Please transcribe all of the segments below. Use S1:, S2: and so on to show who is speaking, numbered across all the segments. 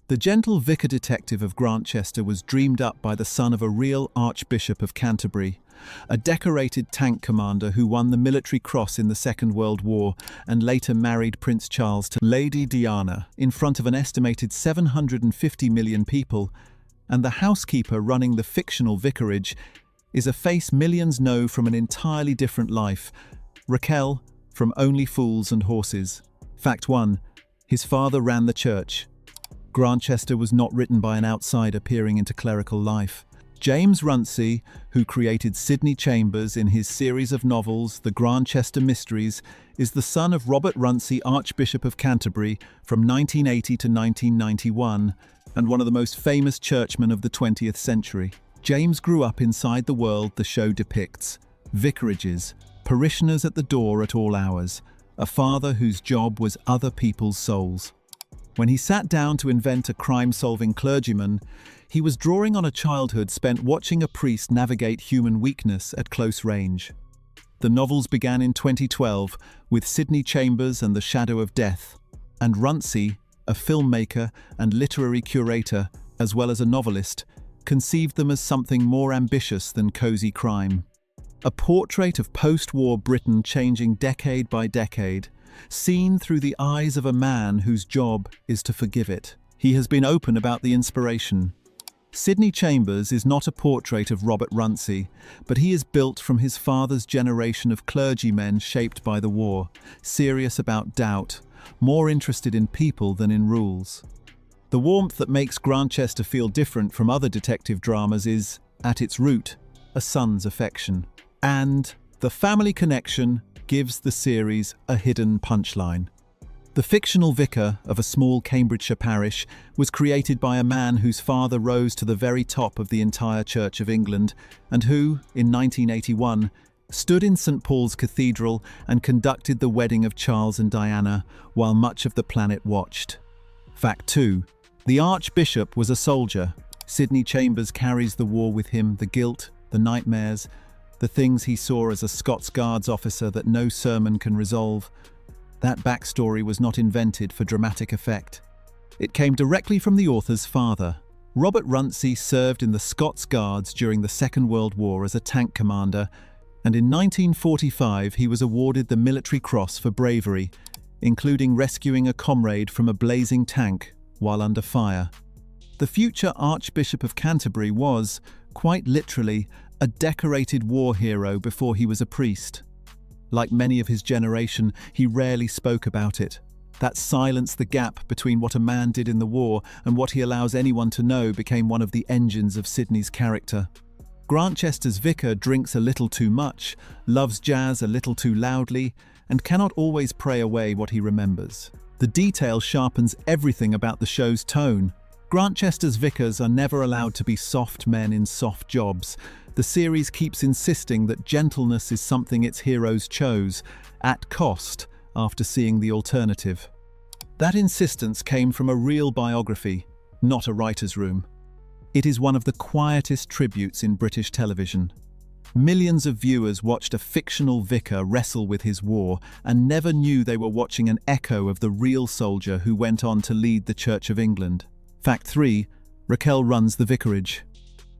S1: The gentle vicar detective of Grantchester was dreamed up by the son of a real Archbishop of Canterbury, a decorated tank commander who won the Military Cross in the Second World War and later married Prince Charles to Lady Diana in front of an estimated 750 million people, and the housekeeper running the fictional vicarage is a face millions know from an entirely different life, Raquel from Only Fools and Horses. Fact 1. His father ran the church. Grantchester was not written by an outsider peering into clerical life. James Runcie, who created Sidney Chambers in his series of novels, The Grantchester Mysteries, is the son of Robert Runcie, Archbishop of Canterbury, from 1980 to 1991, and one of the most famous churchmen of the 20th century. James grew up inside the world the show depicts: vicarages, parishioners at the door at all hours, a father whose job was other people's souls. When he sat down to invent a crime-solving clergyman, he was drawing on a childhood spent watching a priest navigate human weakness at close range. The novels began in 2012 with Sidney Chambers and The Shadow of Death, and Runcie, a filmmaker and literary curator, as well as a novelist, conceived them as something more ambitious than cozy crime. A portrait of post-war Britain changing decade by decade, seen through the eyes of a man whose job is to forgive it. He has been open about the inspiration. Sidney Chambers is not a portrait of Robert Runcie, but he is built from his father's generation of clergymen shaped by the war, serious about doubt, more interested in people than in rules. The warmth that makes Grantchester feel different from other detective dramas is, at its root, a son's affection. And the family connection gives the series a hidden punchline. The fictional vicar of a small Cambridgeshire parish was created by a man whose father rose to the very top of the entire Church of England and who, in 1981, stood in St. Paul's Cathedral and conducted the wedding of Charles and Diana while much of the planet watched. Fact 2. The Archbishop was a soldier. Sidney Chambers carries the war with him, the guilt, the nightmares, the things he saw as a Scots Guards officer that no sermon can resolve. That backstory was not invented for dramatic effect. It came directly from the author's father. Robert Runcie served in the Scots Guards during the Second World War as a tank commander, and in 1945 he was awarded the Military Cross for bravery, including rescuing a comrade from a blazing tank while under fire. The future Archbishop of Canterbury was, quite literally, a decorated war hero before he was a priest. Like many of his generation, he rarely spoke about it. That silence, the gap between what a man did in the war and what he allows anyone to know, became one of the engines of Sidney's character. Grantchester's vicar drinks a little too much, loves jazz a little too loudly, and cannot always pray away what he remembers. The detail sharpens everything about the show's tone. Grantchester's vicars are never allowed to be soft men in soft jobs. The series keeps insisting that gentleness is something its heroes chose, at cost, after seeing the alternative. That insistence came from a real biography, not a writer's room. It is one of the quietest tributes in British television. Millions of viewers watched a fictional vicar wrestle with his war and never knew they were watching an echo of the real soldier who went on to lead the Church of England. Fact 3. Raquel runs the vicarage.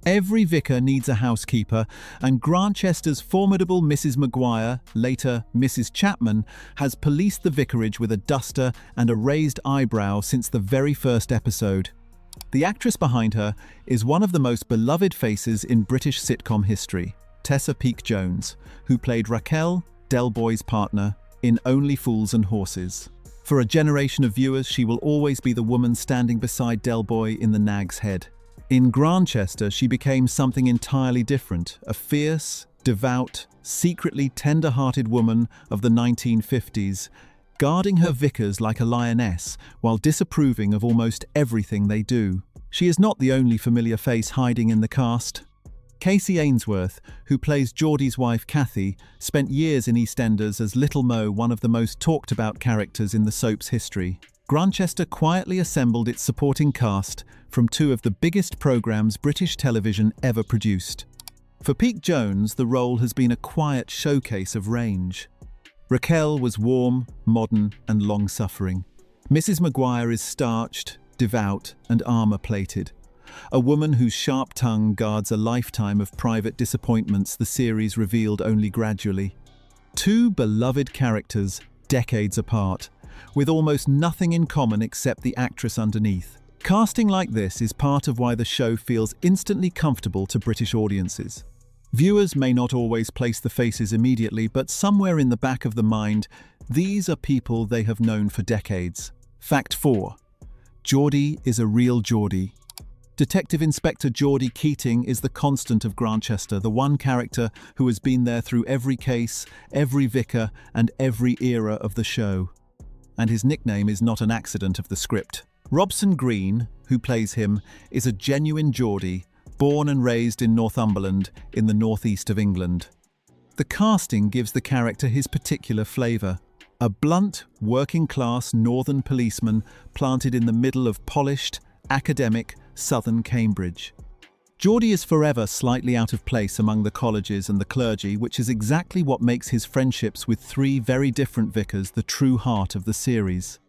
S1: Every vicar needs a housekeeper, and Grantchester's formidable Mrs. Maguire, later Mrs. Chapman, has policed the vicarage with a duster and a raised eyebrow since the very first episode. The actress behind her is one of the most beloved faces in British sitcom history, Tessa Peake-Jones, who played Raquel, Del Boy's partner, in Only Fools and Horses. For a generation of viewers, she will always be the woman standing beside Del Boy in The Nag's Head. In Grantchester, she became something entirely different, a fierce, devout, secretly tender-hearted woman of the 1950s, guarding her vicars like a lioness while disapproving of almost everything they do. She is not the only familiar face hiding in the cast. Casey Ainsworth, who plays Geordie's wife Kathy, spent years in EastEnders as Little Mo, one of the most talked-about characters in the soap's history. Grantchester quietly assembled its supporting cast from two of the biggest programmes British television ever produced. For Peake-Jones, the role has been a quiet showcase of range. Raquel was warm, modern, and long-suffering. Mrs. Maguire is starched, devout, and armor-plated. A woman whose sharp tongue guards a lifetime of private disappointments the series revealed only gradually. Two beloved characters, decades apart, with almost nothing in common except the actress underneath. Casting like this is part of why the show feels instantly comfortable to British audiences. Viewers may not always place the faces immediately, but somewhere in the back of the mind, these are people they have known for decades. Fact 4. Geordie is a real Geordie. Detective Inspector Geordie Keating is the constant of Grantchester, the one character who has been there through every case, every vicar, and every era of the show. And his nickname is not an accident of the script. Robson Green, who plays him, is a genuine Geordie, born and raised in Northumberland, in the northeast of England. The casting gives the character his particular flavour. A blunt, working-class northern policeman planted in the middle of polished, academic, southern Cambridge. Geordie is forever slightly out of place among the colleges and the clergy, which is exactly what makes his friendships with three very different vicars the true heart of the series.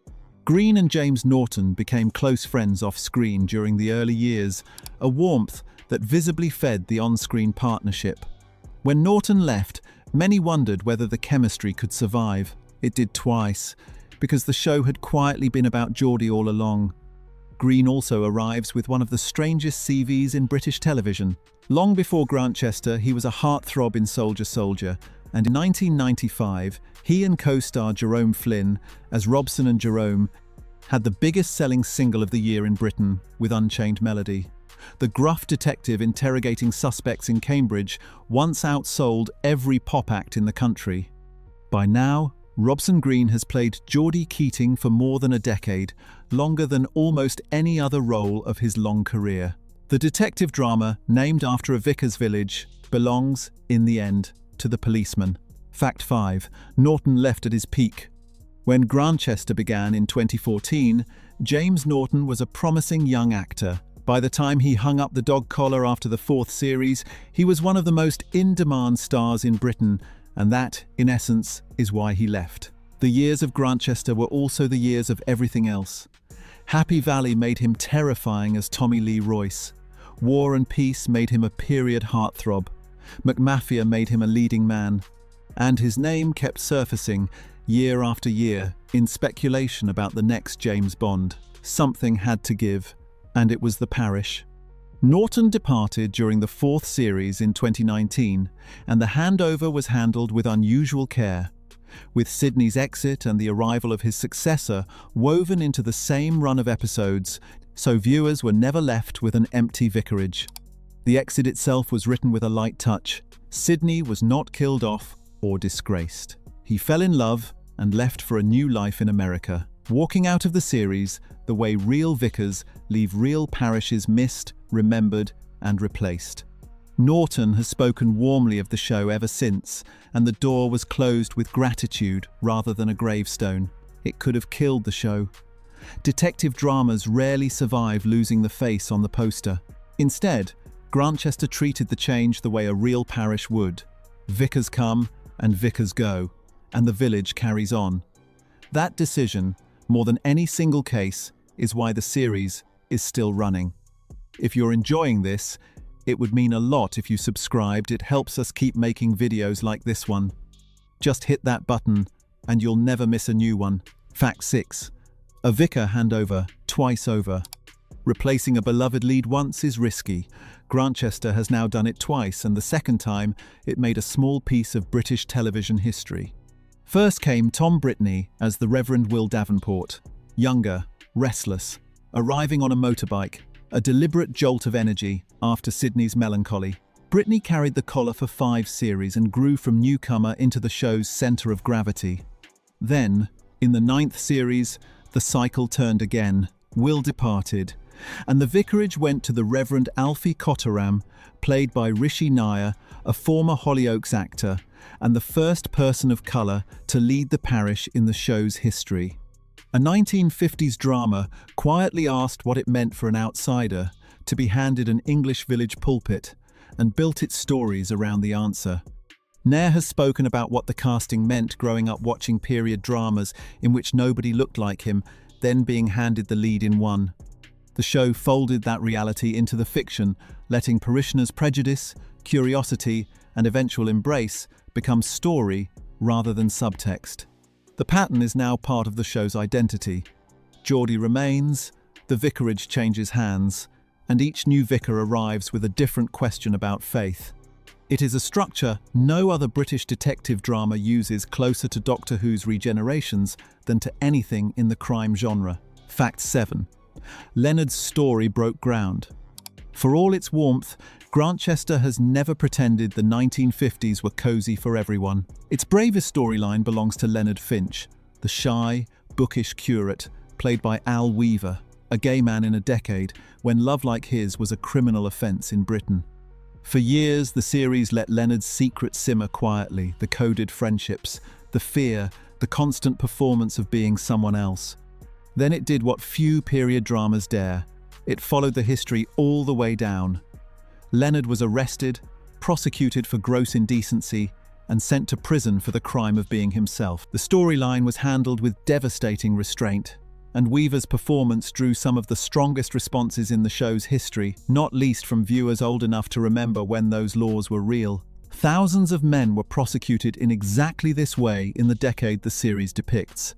S1: Green and James Norton became close friends off-screen during the early years, a warmth that visibly fed the on-screen partnership. When Norton left, many wondered whether the chemistry could survive. It did twice, because the show had quietly been about Geordie all along. Green also arrives with one of the strangest CVs in British television. Long before Grantchester, he was a heartthrob in Soldier Soldier, and in 1995, he and co-star Jerome Flynn, as Robson and Jerome, had the biggest-selling single of the year in Britain with Unchained Melody. The gruff detective interrogating suspects in Cambridge once outsold every pop act in the country. By now, Robson Green has played Geordie Keating for more than a decade, longer than almost any other role of his long career. The detective drama, named after a vicar's village, belongs, in the end, to the policeman. Fact 5. Norton left at his peak. When Grantchester began in 2014, James Norton was a promising young actor. By the time he hung up the dog collar after the 4th series, he was one of the most in-demand stars in Britain, and that, in essence, is why he left. The years of Grantchester were also the years of everything else. Happy Valley made him terrifying as Tommy Lee Royce. War and Peace made him a period heartthrob. McMafia made him a leading man. And his name kept surfacing, year after year, in speculation about the next James Bond. Something had to give, and it was the parish. Norton departed during the 4th series in 2019, and the handover was handled with unusual care, with Sidney's exit and the arrival of his successor woven into the same run of episodes, so viewers were never left with an empty vicarage. The exit itself was written with a light touch. Sidney was not killed off or disgraced. He fell in love and left for a new life in America, walking out of the series the way real vicars leave real parishes missed, remembered, and replaced. Norton has spoken warmly of the show ever since, and the door was closed with gratitude rather than a gravestone. It could have killed the show. Detective dramas rarely survive losing the face on the poster. Instead, Grantchester treated the change the way a real parish would. Vicars come and vicars go, and the village carries on. That decision, more than any single case, is why the series is still running. If you're enjoying this, it would mean a lot if you subscribed. It helps us keep making videos like this one. Just hit that button and you'll never miss a new one. Fact 6. A vicar handover twice over. Replacing a beloved lead once is risky. Grantchester has now done it twice, and the second time it made a small piece of British television history. First came Tom Brittany as the Reverend Will Davenport. Younger, restless, arriving on a motorbike, a deliberate jolt of energy after Sidney's melancholy. Brittany carried the collar for 5 series and grew from newcomer into the show's centre of gravity. Then, in the 9th series, the cycle turned again. Will departed, and the vicarage went to the Reverend Alfie Cotteram, played by Rishi Nair, a former Hollyoaks actor, and the first person of colour to lead the parish in the show's history. A 1950s drama quietly asked what it meant for an outsider to be handed an English village pulpit, and built its stories around the answer. Nair has spoken about what the casting meant growing up watching period dramas in which nobody looked like him, then being handed the lead in one. The show folded that reality into the fiction, letting parishioners' prejudice, curiosity, and eventual embrace become story rather than subtext. The pattern is now part of the show's identity. Geordie remains, the vicarage changes hands, and each new vicar arrives with a different question about faith. It is a structure no other British detective drama uses, closer to Doctor Who's regenerations than to anything in the crime genre. Fact 7. Leonard's story broke ground. For all its warmth, Grantchester has never pretended the 1950s were cosy for everyone. Its bravest storyline belongs to Leonard Finch, the shy, bookish curate, played by Al Weaver, a gay man in a decade when love like his was a criminal offence in Britain. For years, the series let Leonard's secret simmer quietly, the coded friendships, the fear, the constant performance of being someone else. Then it did what few period dramas dare. It followed the history all the way down. Leonard was arrested, prosecuted for gross indecency, and sent to prison for the crime of being himself. The storyline was handled with devastating restraint, and Weaver's performance drew some of the strongest responses in the show's history, not least from viewers old enough to remember when those laws were real. Thousands of men were prosecuted in exactly this way in the decade the series depicts.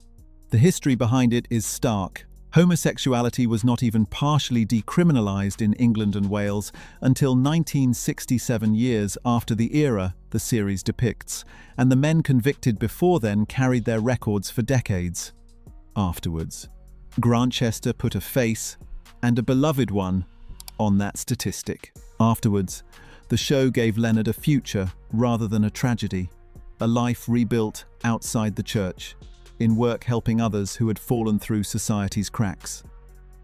S1: The history behind it is stark. Homosexuality was not even partially decriminalised in England and Wales until 1967, years after the era the series depicts, and the men convicted before then carried their records for decades. Afterwards, Grantchester put a face, and a beloved one, on that statistic. Afterwards, the show gave Leonard a future rather than a tragedy, a life rebuilt outside the church, in work helping others who had fallen through society's cracks.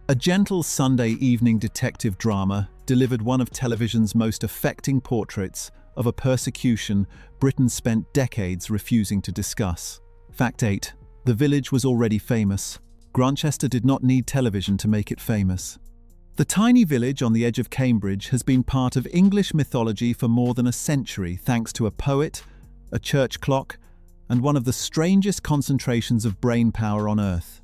S1: A gentle Sunday evening detective drama delivered one of television's most affecting portraits of a persecution Britain spent decades refusing to discuss. Fact 8. The village was already famous. Grantchester did not need television to make it famous. The tiny village on the edge of Cambridge has been part of English mythology for more than a century, thanks to a poet, a church clock, and one of the strangest concentrations of brain power on earth.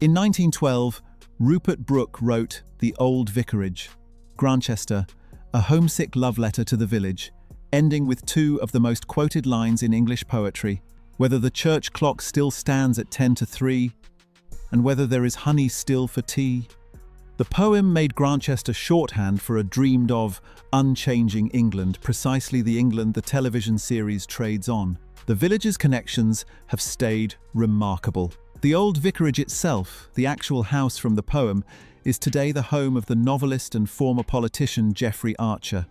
S1: In 1912, Rupert Brooke wrote The Old Vicarage, Grantchester, a homesick love letter to the village, ending with two of the most quoted lines in English poetry: whether the church clock still stands at 10 to 3, and whether there is honey still for tea. The poem made Grantchester shorthand for a dreamed-of, unchanging England, precisely the England the television series trades on. The village's connections have stayed remarkable. The old vicarage itself, the actual house from the poem, is today the home of the novelist and former politician Geoffrey Archer.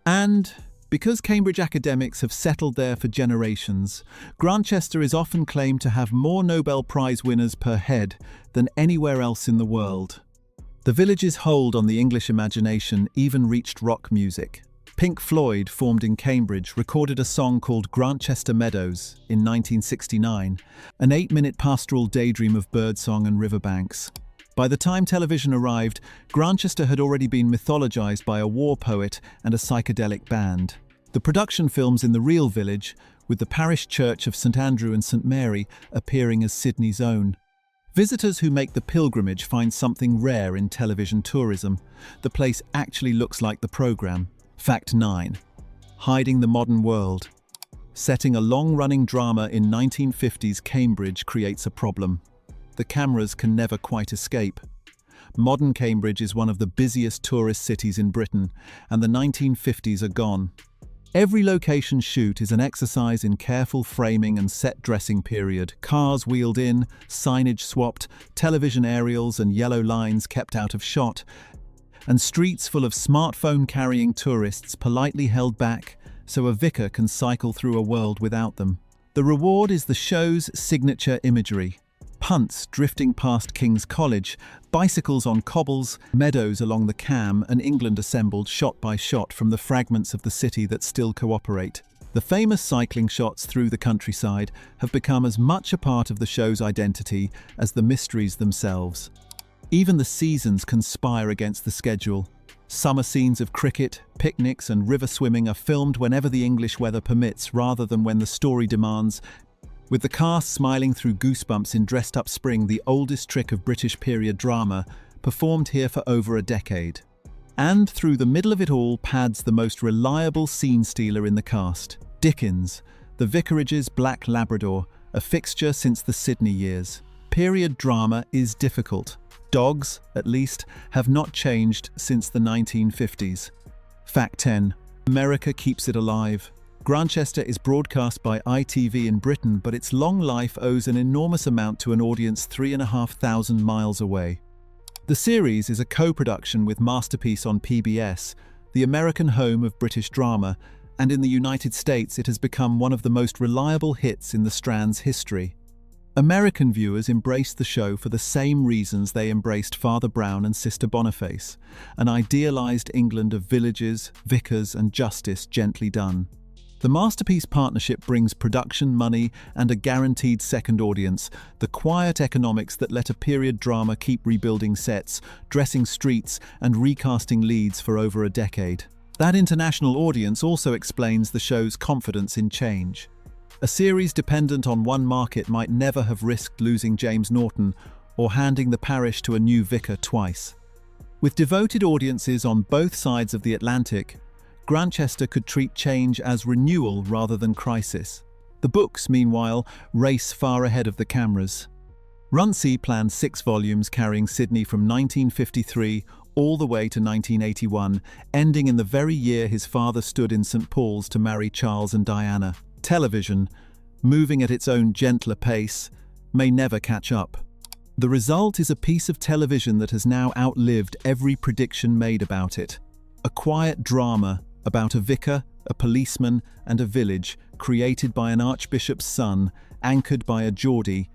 S1: And because Cambridge academics have settled there for generations, Grantchester is often claimed to have more Nobel Prize winners per head than anywhere else in the world. The village's hold on the English imagination even reached rock music. Pink Floyd, formed in Cambridge, recorded a song called Grantchester Meadows in 1969, an 8-minute pastoral daydream of birdsong and riverbanks. By the time television arrived, Grantchester had already been mythologized by a war poet and a psychedelic band. The production films in the real village, with the parish church of St Andrew and St Mary appearing as Sydney's own. Visitors who make the pilgrimage find something rare in television tourism. The place actually looks like the programme. Fact 9. Hiding the modern world. Setting a long-running drama in 1950s Cambridge creates a problem. The cameras can never quite escape. Modern Cambridge is one of the busiest tourist cities in Britain, and the 1950s are gone. Every location shoot is an exercise in careful framing and set dressing period. Cars wheeled in, signage swapped, television aerials and yellow lines kept out of shot, and streets full of smartphone-carrying tourists politely held back so a vicar can cycle through a world without them. The reward is the show's signature imagery. Punts drifting past King's College, bicycles on cobbles, meadows along the Cam, and England assembled shot by shot from the fragments of the city that still cooperate. The famous cycling shots through the countryside have become as much a part of the show's identity as the mysteries themselves. Even the seasons conspire against the schedule. Summer scenes of cricket, picnics, and river swimming are filmed whenever the English weather permits rather than when the story demands. With the cast smiling through goosebumps in dressed-up spring, the oldest trick of British period drama, performed here for over a decade. And through the middle of it all pads the most reliable scene stealer in the cast, Dickens, the vicarage's black Labrador, a fixture since the Sidney years. Period drama is difficult. Dogs, at least, have not changed since the 1950s. Fact 10. America keeps it alive. Grantchester is broadcast by ITV in Britain, but its long life owes an enormous amount to an audience 3,500 miles away. The series is a co-production with Masterpiece on PBS, the American home of British drama, and in the United States it has become one of the most reliable hits in the Strand's history. American viewers embraced the show for the same reasons they embraced Father Brown and Sister Boniface, an idealized England of villages, vicars, and justice gently done. The Masterpiece partnership brings production money and a guaranteed second audience, the quiet economics that let a period drama keep rebuilding sets, dressing streets, and recasting leads for over a decade. That international audience also explains the show's confidence in change. A series dependent on one market might never have risked losing James Norton or handing the parish to a new vicar twice. With devoted audiences on both sides of the Atlantic, Grantchester could treat change as renewal rather than crisis. The books, meanwhile, race far ahead of the cameras. Runcie planned 6 volumes carrying Sidney from 1953 all the way to 1981, ending in the very year his father stood in St. Paul's to marry Charles and Diana. Television, moving at its own gentler pace, may never catch up. The result is a piece of television that has now outlived every prediction made about it. A quiet drama about a vicar, a policeman, and a village created by an archbishop's son, anchored by a Geordie,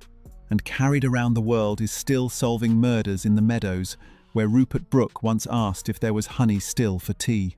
S1: and carried around the world is still solving murders in the meadows where Rupert Brooke once asked if there was honey still for tea.